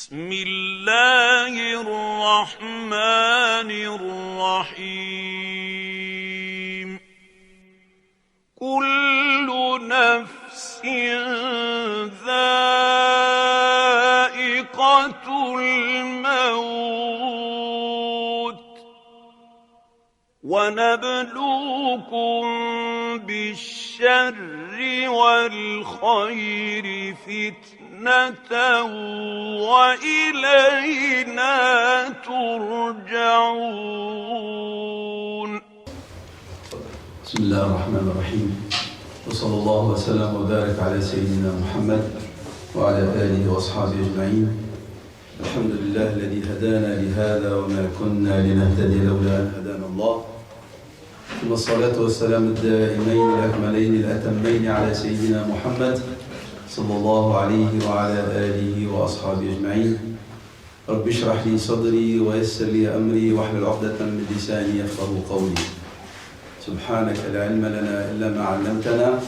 بسم الله الرحمن الرحيم كل نفس ذائقة الموت ونبلوكم بالشر والخير فتنة وإلينا ترجعون. بسم الله الرحمن الرحيم وصلى الله وسلم وبارك على سيدنا محمد وعلى آله وأصحابه أجمعين. الحمد لله الذي هدانا لهذا وما كنا لنهتدي لولا أن هدانا الله. ثم الصلاة والسلام الدائمين الأكملين الأتمين على سيدنا محمد صلى الله عليه وعلى آله وأصحابه أجمعين. رب اشرح لي صدري ويسر لي أمري واحلل عقدة من لساني يفقهوا قولي. سبحانك لا علم لنا إلا ما علمتنا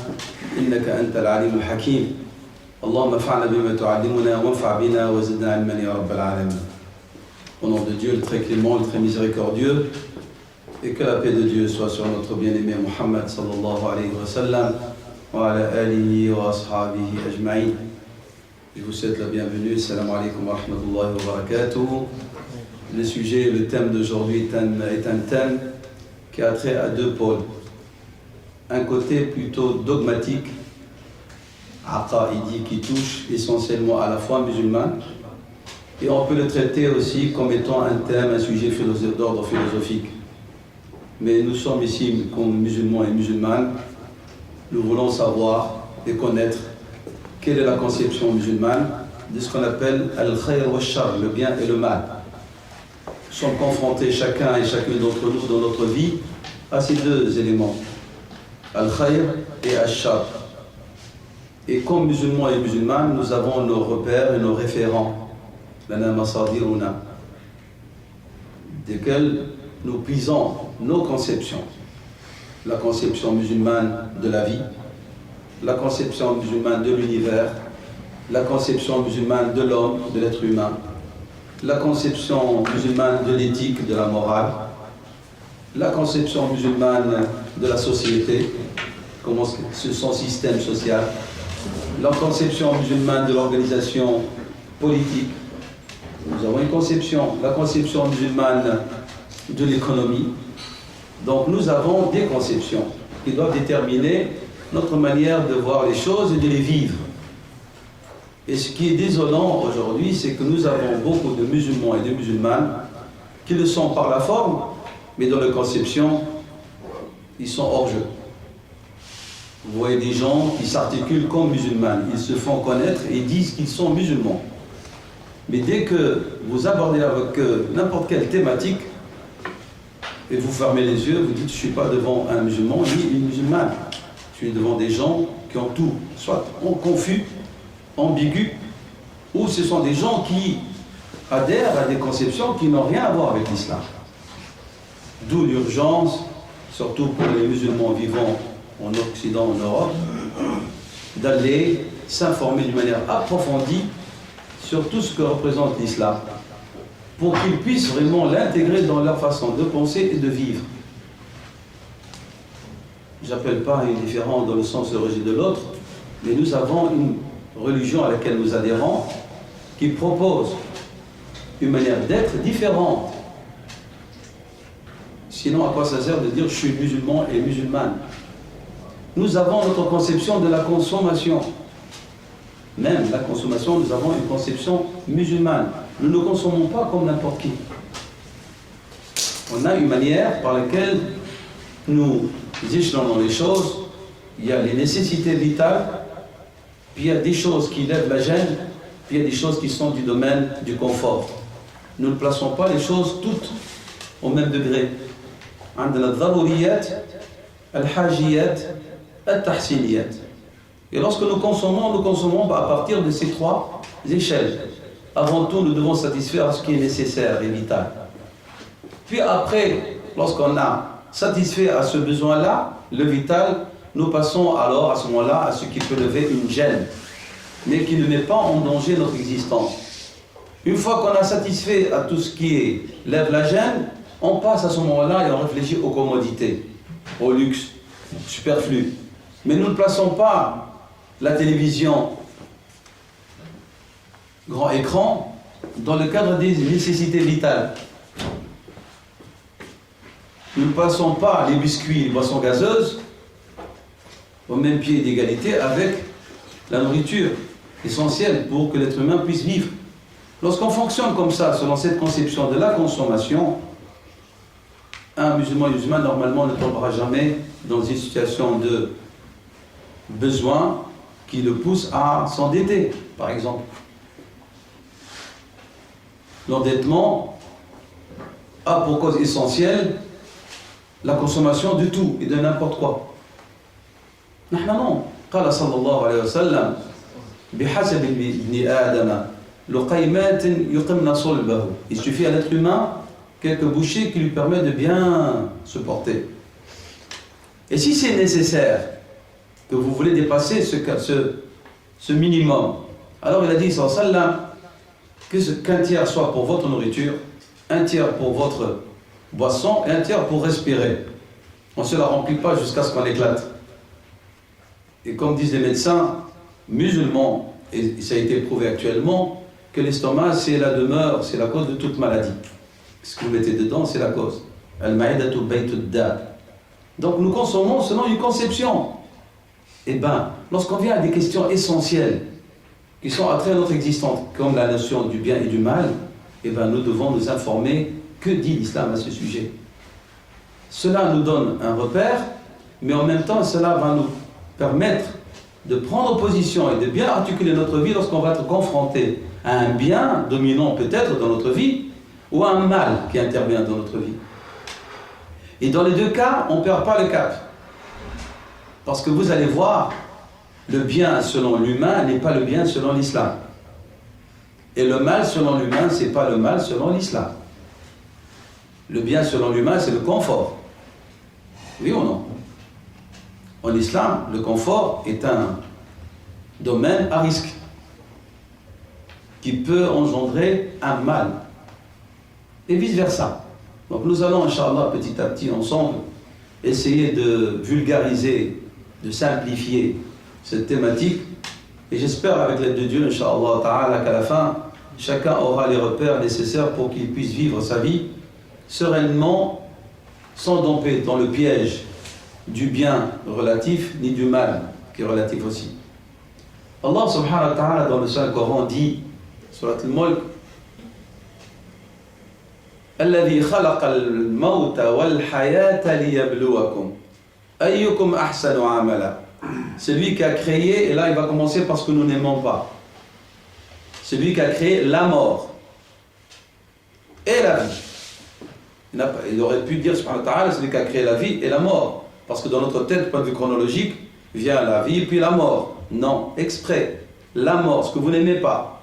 إنك أنت العليم الحكيم. اللهم انفعنا بما تعلمنا وانفع بنا وزدنا علما يا رب العالمين. Au nom de Dieu, le très clément, le très miséricordieux, et que la paix de Dieu soit sur notre bien-aimé Muhammad sallallahu alayhi wa sallam wa ala alihi wa ashabihi ajma'in. Je vous souhaite la bienvenue. Assalamu alaikum wa rahmatullahi wa barakatuh. Le sujet, le thème d'aujourd'hui est un thème qui a trait à deux pôles. Un côté plutôt dogmatique, aqaïdi, qui touche essentiellement à la foi musulmane, et on peut le traiter aussi comme étant un thème, un sujet d'ordre philosophique. Mais nous sommes ici comme musulmans et musulmanes, nous voulons savoir et connaître quelle est la conception musulmane de ce qu'on appelle al-khayr wa shar, le bien et le mal. Nous sommes confrontés chacun et chacune d'entre nous dans notre vie à ces deux éléments, al-khayr et al-shar. Et comme musulmans et musulmanes, nous avons nos repères et nos référents, lana masadiruna, desquels nous puisons nos conceptions. La conception musulmane de la vie, la conception musulmane de l'univers, la conception musulmane de l'homme, de l'être humain, la conception musulmane de l'éthique, de la morale, la conception musulmane de la société, comment son système social, la conception musulmane de l'organisation politique. Nous avons une conception, la conception musulmane de l'économie. Donc nous avons des conceptions qui doivent déterminer notre manière de voir les choses et de les vivre. Et ce qui est désolant aujourd'hui, c'est que nous avons beaucoup de musulmans et de musulmanes qui le sont par la forme, mais dans leur conception, ils sont hors jeu. Vous voyez des gens qui s'articulent comme musulmans, ils se font connaître et disent qu'ils sont musulmans. Mais dès que vous abordez avec n'importe quelle thématique, et vous fermez les yeux, vous dites, je ne suis pas devant un musulman ni une musulmane. Je suis devant des gens qui ont tout, soit confus, ambigus, ou ce sont des gens qui adhèrent à des conceptions qui n'ont rien à voir avec l'islam. D'où l'urgence, surtout pour les musulmans vivant en Occident, en Europe, d'aller s'informer d'une manière approfondie sur tout ce que représente l'islam, pour qu'ils puissent vraiment l'intégrer dans leur façon de penser et de vivre. Je n'appelle pas une différence dans le sens de l'origine de l'autre, mais nous avons une religion à laquelle nous adhérons qui propose une manière d'être différente. Sinon, à quoi ça sert de dire je suis musulman et musulmane? Nous avons notre conception de la consommation. Même la consommation, nous avons une conception musulmane. Nous ne consommons pas comme n'importe qui. On a une manière par laquelle nous échelonnons les choses. Il y a les nécessités vitales, puis il y a des choses qui lèvent la gêne, puis il y a des choses qui sont du domaine du confort. Nous ne plaçons pas les choses toutes au même degré. عندنا الضروريات الحاجيات التحسينيات. Et lorsque nous consommons à partir de ces trois échelles. Avant tout, nous devons satisfaire ce qui est nécessaire et vital. Puis après, lorsqu'on a satisfait à ce besoin-là, le vital, nous passons alors à ce moment-là à ce qui peut lever une gêne, mais qui ne met pas en danger notre existence. Une fois qu'on a satisfait à tout ce qui lève la gêne, on passe à ce moment-là et on réfléchit aux commodités, au luxe, superflu. Mais nous ne plaçons pas la télévision grand écran dans le cadre des nécessités vitales. Nous ne plaçons pas les biscuits et les boissons gazeuses au même pied d'égalité avec la nourriture essentielle pour que l'être humain puisse vivre. Lorsqu'on fonctionne comme ça, selon cette conception de la consommation, un musulman et musulman normalement ne tombera jamais dans une situation de besoin qui le pousse à s'endetter, par exemple. L'endettement a pour cause essentielle la consommation de tout et de n'importe quoi. Non. قال صلى الله عليه وسلم بحسب ابن آدم لقيمات يقمن صلبه. Il suffit à l'être humain quelques bouchées qui lui permettent de bien se porter. Et si c'est nécessaire que vous voulez dépasser ce minimum, alors il a dit sallallahu alayhi wa sallam qu'un tiers soit pour votre nourriture, un tiers pour votre boisson et un tiers pour respirer. On ne se la remplit pas jusqu'à ce qu'on éclate. Et comme disent les médecins musulmans, et ça a été prouvé actuellement, que l'estomac c'est la demeure, c'est la cause de toute maladie. Ce que vous mettez dedans, c'est la cause. Al-ma'idatu baytud da. Donc nous consommons selon une conception. Eh bien, lorsqu'on vient à des questions essentielles qui sont attrait à notre existence, comme la notion du bien et du mal, eh bien nous devons nous informer que dit l'islam à ce sujet. Cela nous donne un repère, mais en même temps cela va nous permettre de prendre position et de bien articuler notre vie lorsqu'on va être confronté à un bien dominant peut-être dans notre vie ou à un mal qui intervient dans notre vie. Et dans les deux cas, on ne perd pas le cap. Parce que vous allez voir, le bien selon l'humain n'est pas le bien selon l'islam. Et le mal selon l'humain, ce n'est pas le mal selon l'islam. Le bien selon l'humain, c'est le confort. Oui ou non? En islam, le confort est un domaine à risque qui peut engendrer un mal. Et vice-versa. Donc nous allons, Inch'Allah, petit à petit, ensemble, essayer de vulgariser, de simplifier cette thématique. Et j'espère, avec l'aide de Dieu, Inch'Allah ta'ala, qu'à la fin, chacun aura les repères nécessaires pour qu'il puisse vivre sa vie sereinement, sans tomber dans le piège du bien relatif, ni du mal qui est relatif aussi. Allah subhanahu wa ta'ala, dans le Saint-Coran, dit, surat al-Mulk, الذي خلق الموت والحياة ليبلوكم أيكم أحسن عملا. Celui qui a créé, et là il va commencer par ce que nous n'aimons pas, celui qui a créé la mort et la vie. Il aurait pu dire subhanahu wa ta'ala, celui qui a créé la vie et la mort, parce que dans notre tête, point de vue chronologique, vient la vie puis la mort. Non, exprès, la mort, ce que vous n'aimez pas.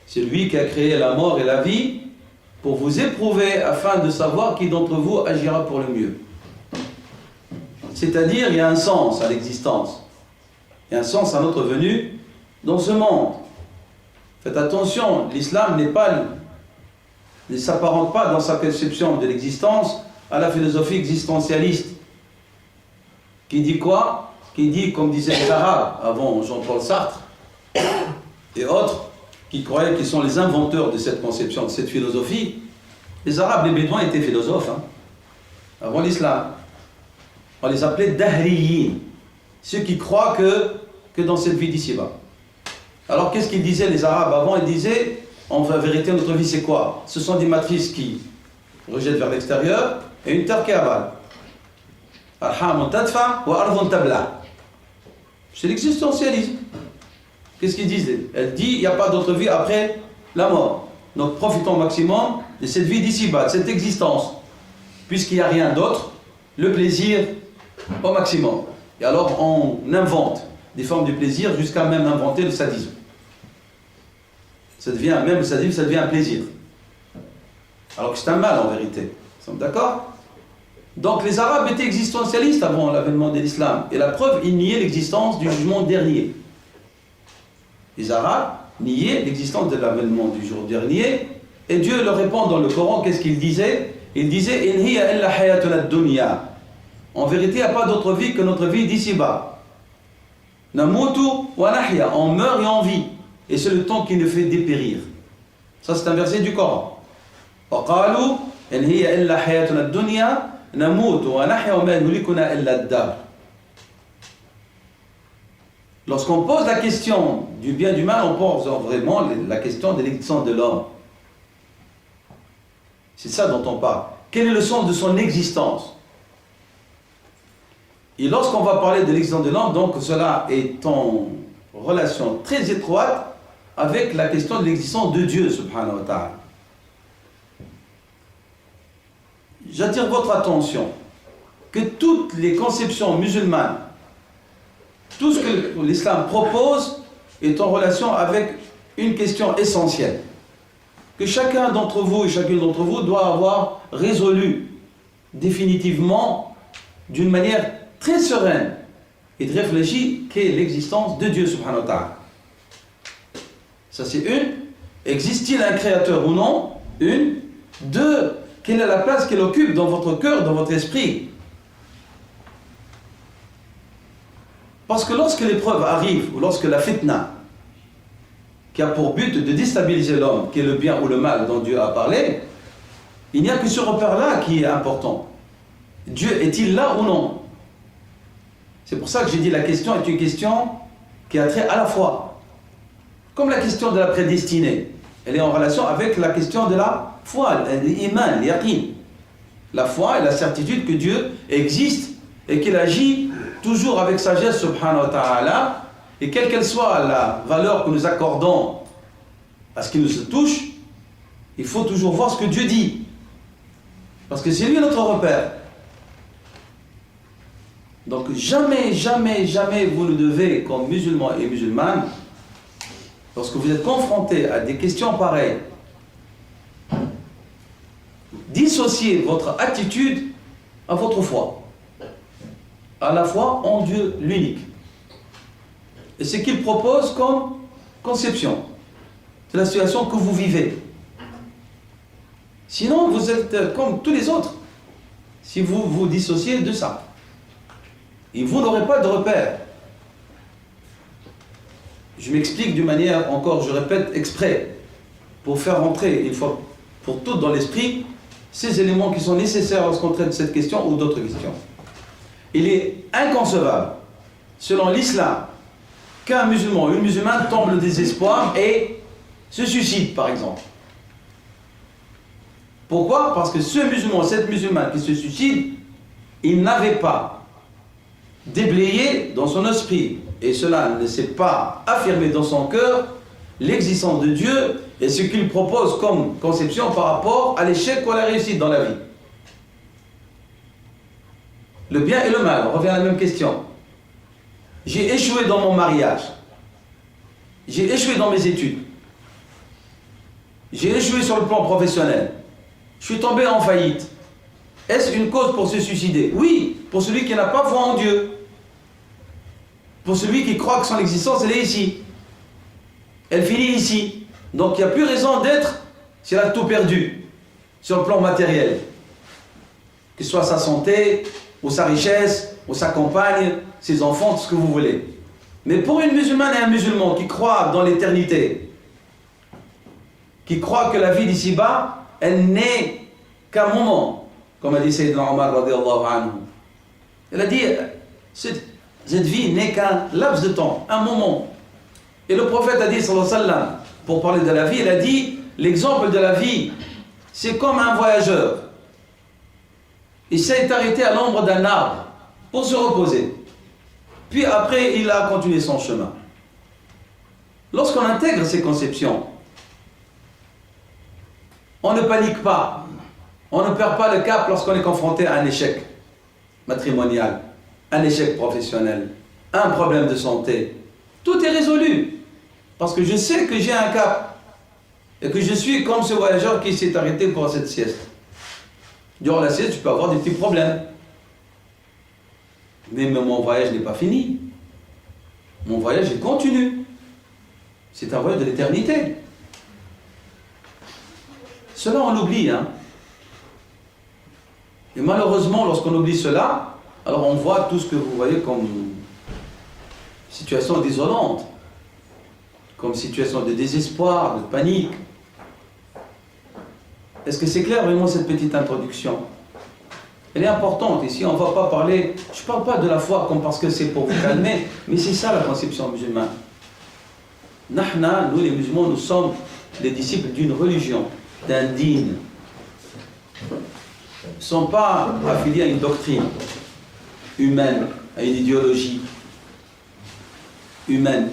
C'est lui qui a créé la mort et la vie pour vous éprouver afin de savoir qui d'entre vous agira pour le mieux. C'est-à-dire, il y a un sens à l'existence. Il y a un sens à notre venue dans ce monde. Faites attention, l'islam ne s'apparente pas dans sa conception de l'existence à la philosophie existentialiste. Qui dit quoi? Qui dit, comme disaient les Arabes avant Jean-Paul Sartre et autres, qui croyaient qu'ils sont les inventeurs de cette conception, de cette philosophie. Les Arabes, les Bédouins étaient philosophes, avant l'islam. On les appelait Dahriyin, ceux qui croient que dans cette vie d'ici-bas. Alors qu'est-ce qu'ils disaient les Arabes avant? Ils disaient, en vérité, notre vie c'est quoi? Ce sont des matrices qui rejettent vers l'extérieur et une terre qui avale. Arhamun tadfa wa ardhun tabla. C'est l'existentialisme. Qu'est-ce qu'ils disent? Elle dit, il n'y a pas d'autre vie après la mort. Donc profitons au maximum de cette vie d'ici-bas, de cette existence. Puisqu'il n'y a rien d'autre, le plaisir au maximum. Et alors on invente des formes de plaisir jusqu'à même inventer le sadisme. Ça devient, même le sadisme, ça devient un plaisir. Alors que c'est un mal en vérité. Nous sommes d'accord? Donc les Arabes étaient existentialistes avant l'avènement de l'islam. Et la preuve, ils niaient l'existence du jugement dernier. Les Arabes nié l'existence de l'avènement du jour dernier. Et Dieu leur répond dans le Coran, qu'est-ce qu'il disait? Il disait « In hiya illa hayatuna dunya » En vérité, il n'y a pas d'autre vie que notre vie d'ici-bas. « Namutu wa nahya » On meurt et on vit. Et c'est le temps qui nous fait dépérir. Ça, c'est un verset du Coran. « Wa qalu in hiya illa hayatuna dunya namutu wa nahya wa ma yuhlikuna illa ad-dar » Lorsqu'on pose la question du bien et du mal, on pose vraiment la question de l'existence de l'homme. C'est ça dont on parle. Quel est le sens de son existence? Et lorsqu'on va parler de l'existence de l'homme, donc cela est en relation très étroite avec la question de l'existence de Dieu, subhanahu wa ta'ala. J'attire votre attention que toutes les conceptions musulmanes, tout ce que l'islam propose est en relation avec une question essentielle que chacun d'entre vous et chacune d'entre vous doit avoir résolu définitivement d'une manière très sereine et de réfléchir qu'est l'existence de Dieu subhanahu wa ta'ala. Ça c'est une. Existe-t-il un créateur ou non? Une. Deux. Quelle est la place qu'il occupe dans votre cœur, dans votre esprit? Parce que lorsque l'épreuve arrive, ou lorsque la fitna, qui a pour but de déstabiliser l'homme, qui est le bien ou le mal dont Dieu a parlé, il n'y a que ce repère-là qui est important. Dieu est-il là ou non? C'est pour ça que j'ai dit la question est une question qui a trait à la foi. Comme la question de la prédestinée, elle est en relation avec la question de la foi, l'iman, l'yaqin. La foi et la certitude que Dieu existe et qu'il agit toujours avec sagesse, subhanahu wa ta'ala, et quelle qu'elle soit la valeur que nous accordons à ce qui nous touche, il faut toujours voir ce que Dieu dit. Parce que c'est lui notre repère. Donc jamais, jamais, jamais vous ne devez, comme musulmans et musulmanes, lorsque vous êtes confrontés à des questions pareilles, dissocier votre attitude à votre foi. À la foi en Dieu l'unique. Et ce qu'il propose comme conception de la situation que vous vivez. Sinon, vous êtes comme tous les autres. Si vous vous dissociez de ça. Et vous n'aurez pas de repère. Je m'explique d'une manière, encore, je répète, exprès, pour faire rentrer, une fois pour toutes dans l'esprit, ces éléments qui sont nécessaires lorsqu'on traite cette question ou d'autres questions. Il est inconcevable, selon l'islam, qu'un musulman ou une musulmane tombe le désespoir et se suicide, par exemple. Pourquoi? Parce que ce musulman, cette musulmane qui se suicide, il n'avait pas déblayé dans son esprit, et cela ne s'est pas affirmé dans son cœur, l'existence de Dieu et ce qu'il propose comme conception par rapport à l'échec ou à la réussite dans la vie. Le bien et le mal, on revient à la même question. J'ai échoué dans mon mariage. J'ai échoué dans mes études. J'ai échoué sur le plan professionnel. Je suis tombé en faillite. Est-ce une cause pour se suicider? Oui, pour celui qui n'a pas foi en Dieu. Pour celui qui croit que son existence, elle est ici. Elle finit ici. Donc il n'y a plus raison d'être s'il a tout perdu sur le plan matériel. Que ce soit sa santé, ou sa richesse, ou sa compagne, ses enfants, tout ce que vous voulez. Mais pour une musulmane et un musulman qui croit dans l'éternité, qui croit que la vie d'ici-bas, elle n'est qu'un moment, comme a dit Sayyidina Omar radiallahu anhu. Elle a dit, cette vie n'est qu'un laps de temps, un moment. Et le prophète a dit, sallallahu alayhi wa sallam, pour parler de la vie, il a dit, l'exemple de la vie, c'est comme un voyageur. Il s'est arrêté à l'ombre d'un arbre pour se reposer. Puis après, il a continué son chemin. Lorsqu'on intègre ces conceptions, on ne panique pas. On ne perd pas le cap lorsqu'on est confronté à un échec matrimonial, un échec professionnel, un problème de santé. Tout est résolu. Parce que je sais que j'ai un cap. Et que je suis comme ce voyageur qui s'est arrêté pour cette sieste. Durant la sieste, tu peux avoir des petits problèmes. Mais mon voyage n'est pas fini. Mon voyage, il continue. C'est un voyage de l'éternité. Cela, on l'oublie. Hein. Et malheureusement, lorsqu'on oublie cela, alors on voit tout ce que vous voyez comme situation désolante, comme situation de désespoir, de panique. Est-ce que c'est clair vraiment cette petite introduction? Elle est importante. Ici, on ne va pas parler, je ne parle pas de la foi comme parce que c'est pour vous calmer, mais c'est ça la conception musulmane. Nahna, nous les musulmans, nous sommes les disciples d'une religion, d'un dîn. Nous ne sommes pas affiliés à une doctrine humaine, à une idéologie humaine.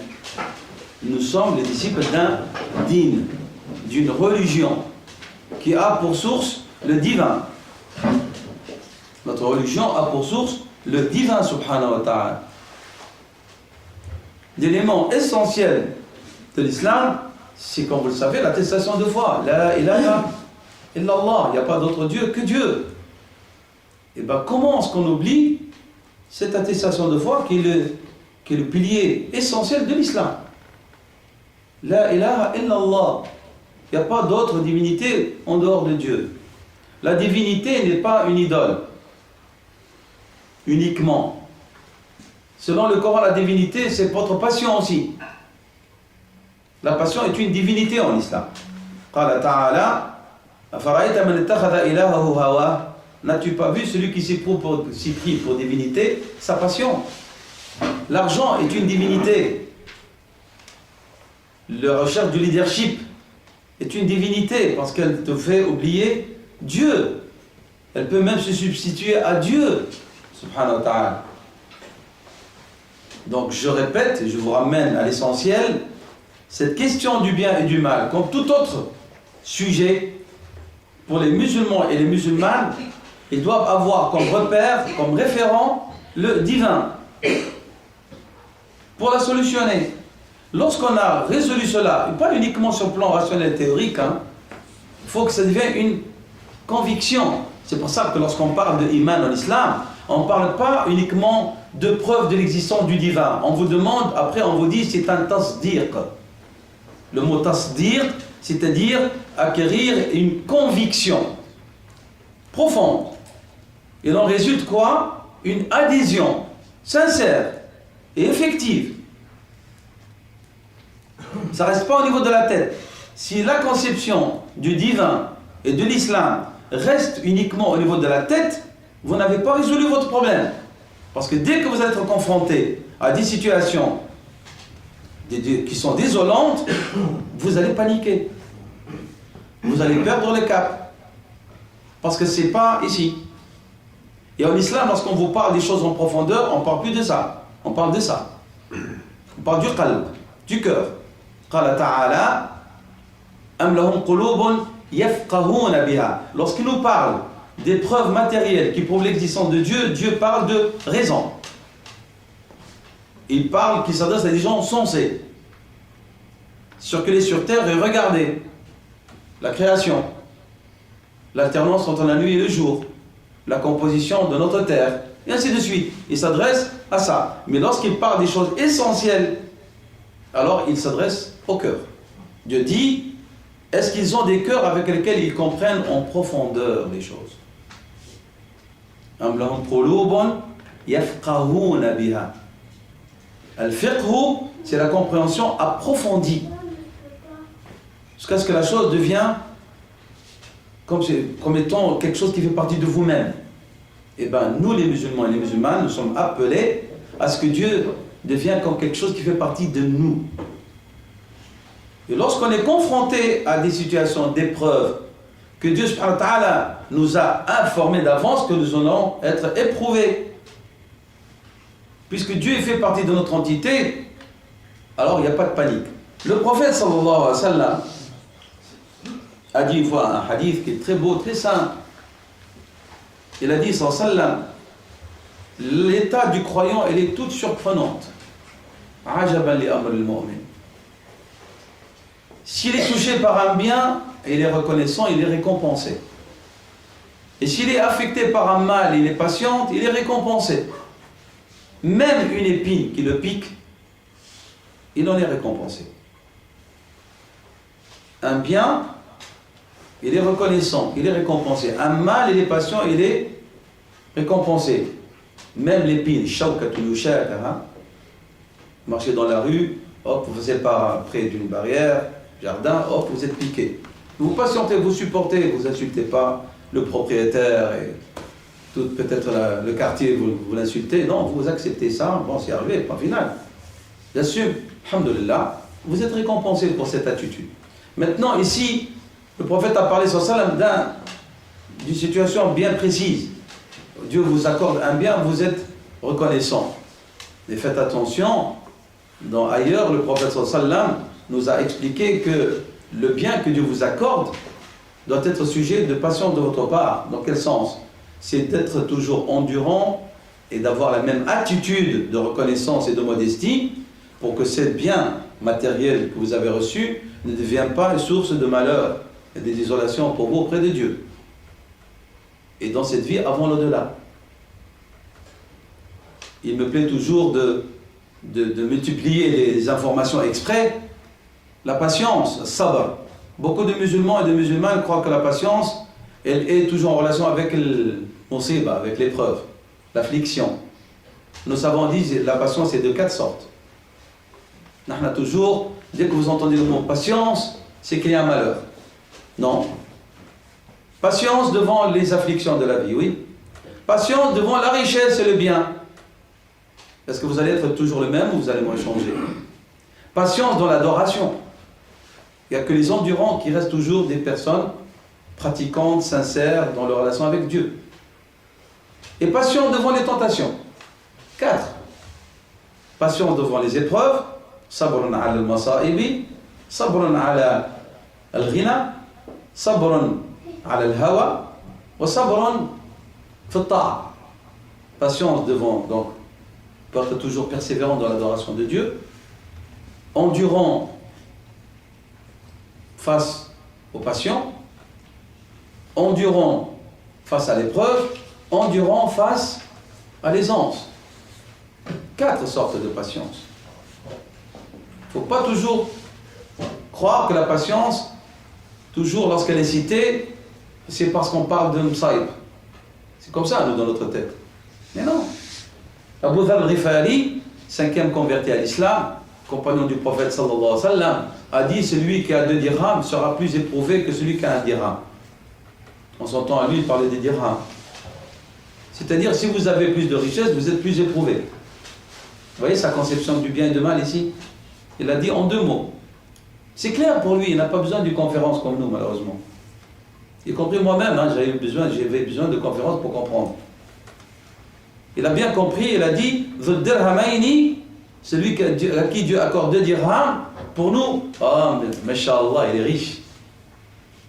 Nous sommes les disciples d'un dîn, d'une religion qui a pour source le divin. Notre religion a pour source le divin subhanahu wa ta'ala. L'élément essentiel de l'islam, c'est, comme vous le savez, l'attestation de foi. La ilaha illallah, il n'y a pas d'autre Dieu que Dieu. Et bien comment est-ce qu'on oublie cette attestation de foi qui est le pilier essentiel de l'islam? La ilaha illallah. Il n'y a pas d'autre divinité en dehors de Dieu. La divinité n'est pas une idole. Uniquement. Selon le Coran, la divinité, c'est votre passion aussi. La passion est une divinité en islam. Qala ta'ala, afara'ayta man ittakhadha ilahahu hawa. N'as-tu pas vu celui qui s'y prie pour divinité, sa passion? L'argent est une divinité. La recherche du leadership est une divinité parce qu'elle te fait oublier Dieu. Elle peut même se substituer à Dieu, subhanahu wa ta'ala. Donc je répète, et je vous ramène à l'essentiel, cette question du bien et du mal, comme tout autre sujet, pour les musulmans et les musulmanes, ils doivent avoir comme repère, comme référent, le divin, pour la solutionner. Lorsqu'on a résolu cela, et pas uniquement sur le plan rationnel et théorique, il faut que ça devienne une conviction. C'est pour ça que lorsqu'on parle de iman en islam, on ne parle pas uniquement de preuve de l'existence du divin. On vous demande, après on vous dit, c'est un tasdiq. Le mot tasdiq, c'est-à-dire acquérir une conviction profonde. Et il en résulte quoi? Une adhésion sincère et effective. Ça ne reste pas au niveau de la tête. Si la conception du divin et de l'islam reste uniquement au niveau de la tête, vous n'avez pas résolu votre problème. Parce que dès que vous allez être confronté à des situations qui sont désolantes, vous allez paniquer. Vous allez perdre le cap. Parce que ce n'est pas ici. Et en islam, lorsqu'on vous parle des choses en profondeur, on ne parle plus de ça. On parle de ça. On parle du qalb, du cœur. Qala ta'ala, am lahum qulubun yafqahuna biha. Lorsqu'il nous parle des preuves matérielles qui prouvent l'existence de Dieu, Dieu parle de raison. Il parle qu'il s'adresse à des gens sensés. Circuler sur terre et regarder la création, l'alternance entre la nuit et le jour, la composition de notre terre, et ainsi de suite. Il s'adresse à ça. Mais lorsqu'il parle des choses essentielles, alors il s'adresse au cœur. Dieu dit, est-ce qu'ils ont des cœurs avec lesquels ils comprennent en profondeur les choses? Am lahum qulubun yafqahuna biha. Al-fiqhu, c'est la compréhension approfondie. Jusqu'à ce que la chose devienne comme étant quelque chose qui fait partie de vous-même. Et bien, nous les musulmans et les musulmanes, nous sommes appelés à ce que Dieu devienne comme quelque chose qui fait partie de nous. Et lorsqu'on est confronté à des situations d'épreuve, que Dieu subhanahu wa ta'ala nous a informés d'avance que nous allons être éprouvés. Puisque Dieu fait partie de notre entité, alors il n'y a pas de panique. Le prophète sallallahu alayhi wa sallam a dit une fois un hadith qui est très beau, très simple. Il a dit sallallahu alayhi wa sallam, l'état du croyant, elle est toute surprenante. Ajaban li amr al-mu'min. S'il est touché par un bien, il est reconnaissant, il est récompensé. Et s'il est affecté par un mal, il est patient, il est récompensé. Même une épine qui le pique, il en est récompensé. un bien, il est reconnaissant, il est récompensé. Un mal, il est patient, il est récompensé. Même l'épine, marchez dans la rue, hop, vous êtes pas près d'une barrière, jardin, hop, vous êtes piqué. Vous patientez, vous supportez, vous insultez pas le propriétaire et tout peut-être le quartier, vous l'insultez. Non, vous acceptez ça, bon, c'est arrivé, point final. J'assume, alhamdoulilah, vous êtes récompensé pour cette attitude. Maintenant, ici, le prophète a parlé sur ça d'une situation bien précise. Dieu vous accorde un bien, vous êtes reconnaissant. Mais faites attention, ailleurs, le prophète sallam nous a expliqué que le bien que Dieu vous accorde doit être sujet de patience de votre part. Dans quel sens? C'est d'être toujours endurant et d'avoir la même attitude de reconnaissance et de modestie pour que ce bien matériel que vous avez reçu ne devienne pas une source de malheur et de désolation pour vous auprès de Dieu. Et dans cette vie, avant l'au-delà. Il me plaît toujours de multiplier les informations exprès. La patience, sabr. Beaucoup de musulmans et de musulmanes croient que la patience, elle est toujours en relation avec avec l'épreuve, l'affliction. Nos savants disent que la patience est de 4 sortes. Toujours, dès que vous entendez le mot patience, c'est qu'il y a un malheur. Non. Patience devant les afflictions de la vie, oui. Patience devant la richesse et le bien. Est-ce que vous allez être toujours le même ou vous allez moins changer? Patience dans l'adoration. Il n'y a que les endurants qui restent toujours des personnes pratiquantes, sincères dans leur relation avec Dieu. Et patience devant les tentations. 4. Patience devant les épreuves. Sabrun ala al-masa'ibi, sabrun ala al-ghina, sabrun ala al-hawa, wa sabrun fi at-ta'a. Patience devant, donc, pour être toujours persévérant dans l'adoration de Dieu, endurant face aux patients, endurant face à l'épreuve, endurant face à l'aisance. 4 sortes de patience. Il ne faut pas toujours croire que la patience, toujours lorsqu'elle est citée, c'est parce qu'on parle de Msaïb. C'est comme ça, nous, dans notre tête. Mais non. Abu Dharr al-Ghifari, 5e converti à l'islam, compagnon du prophète sallallahu alayhi wa sallam, a dit: celui qui a 2 dirhams sera plus éprouvé que celui qui a 1 dirham. On s'entend à lui parler des dirhams. C'est-à-dire, si vous avez plus de richesse, vous êtes plus éprouvé. Vous voyez sa conception du bien et du mal ici? Il a dit en 2 mots. C'est clair pour lui, il n'a pas besoin d'une conférence comme nous, malheureusement. Y compris moi-même, hein, j'avais besoin de conférences pour comprendre. Il a bien compris, il a dit: celui à qui Dieu accorde 2 dirhams, pour nous, oh, mashallah, il est riche.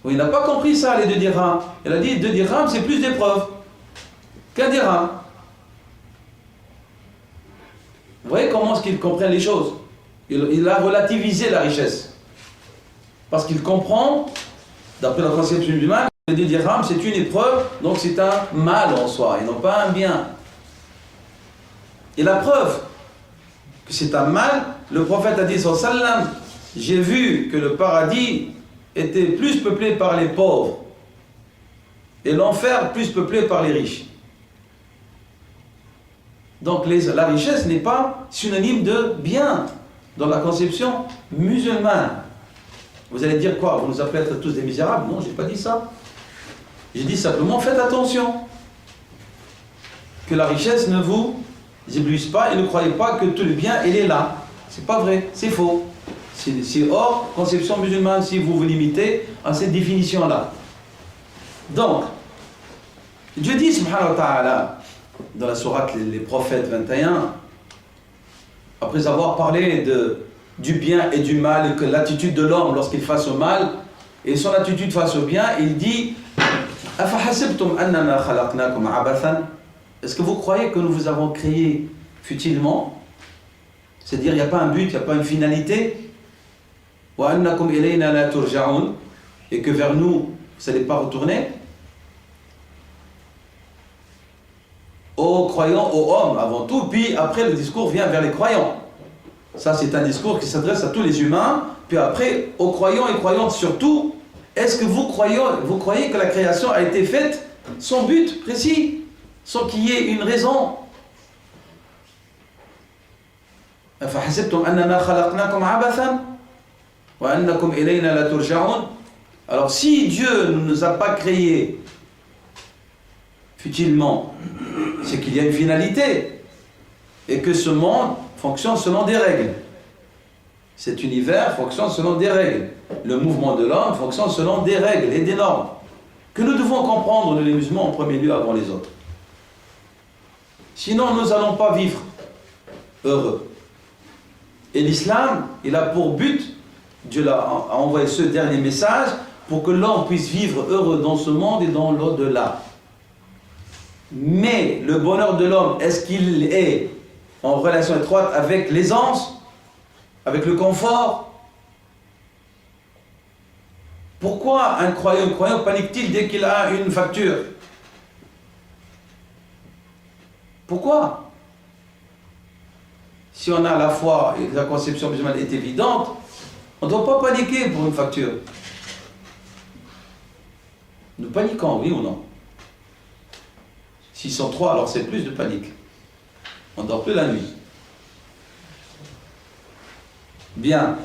Oui, il n'a pas compris ça, les 2 dirhams. Il a dit 2 dirhams, c'est plus d'épreuves qu'1 dirham. Vous voyez comment est-ce qu'il comprend les choses? Il a relativisé la richesse. Parce qu'il comprend, d'après la conception du mal, que 2 dirhams, c'est une épreuve, donc c'est un mal en soi, et non pas un bien. Et la preuve que c'est un mal, le prophète a dit sallallahu alayhi wa sallam: j'ai vu que le paradis était plus peuplé par les pauvres et l'enfer plus peuplé par les riches. Donc la richesse n'est pas synonyme de bien dans la conception musulmane. Vous allez dire quoi? Vous nous appelez à être tous des misérables? Non, je n'ai pas dit ça. J'ai dit simplement: faites attention que la richesse ne vous éblouisse pas et ne croyez pas que tout le bien, il est là. C'est pas vrai, c'est faux. C'est hors conception musulmane si vous vous limitez à cette définition-là. Donc, Dieu dit, subhanahu wa ta'ala, dans la sourate les prophètes 21, après avoir parlé du bien et du mal, et que l'attitude de l'homme lorsqu'il fasse au mal et son attitude face au bien, il dit: Afahasibtum annama khalaqnakum abathan. Est-ce que vous croyez que nous vous avons créé futilement? C'est-à-dire, il n'y a pas un but, il n'y a pas une finalité. Wa annakum ilayna la turja'un, et que vers nous, vous n'allez pas retourner. Aux croyants, aux hommes avant tout, puis après le discours vient vers les croyants. Ça, c'est un discours qui s'adresse à tous les humains, puis après, aux croyants et croyantes surtout. Est-ce que vous croyez que la création a été faite sans but précis, sans qu'il y ait une raison? Alors si Dieu ne nous a pas créés futilement, c'est qu'il y a une finalité et que ce monde fonctionne selon des règles. Cet univers fonctionne selon des règles. Le mouvement de l'homme fonctionne selon des règles et des normes que nous devons comprendre, nous les musulmans, en premier lieu avant les autres. Sinon, nous n'allons pas vivre heureux. Et l'islam, il a pour but, Dieu a envoyé ce dernier message pour que l'homme puisse vivre heureux dans ce monde et dans l'au-delà. Mais le bonheur de l'homme, est-ce qu'il est en relation étroite avec l'aisance, avec le confort? Pourquoi un croyant panique-t-il dès qu'il a une facture? Pourquoi? Si on a la foi et que la conception musulmane est évidente, on ne doit pas paniquer pour une facture. Nous paniquons, oui ou non? S'ils sont trois, alors c'est plus de panique. On ne dort plus la nuit. Bien.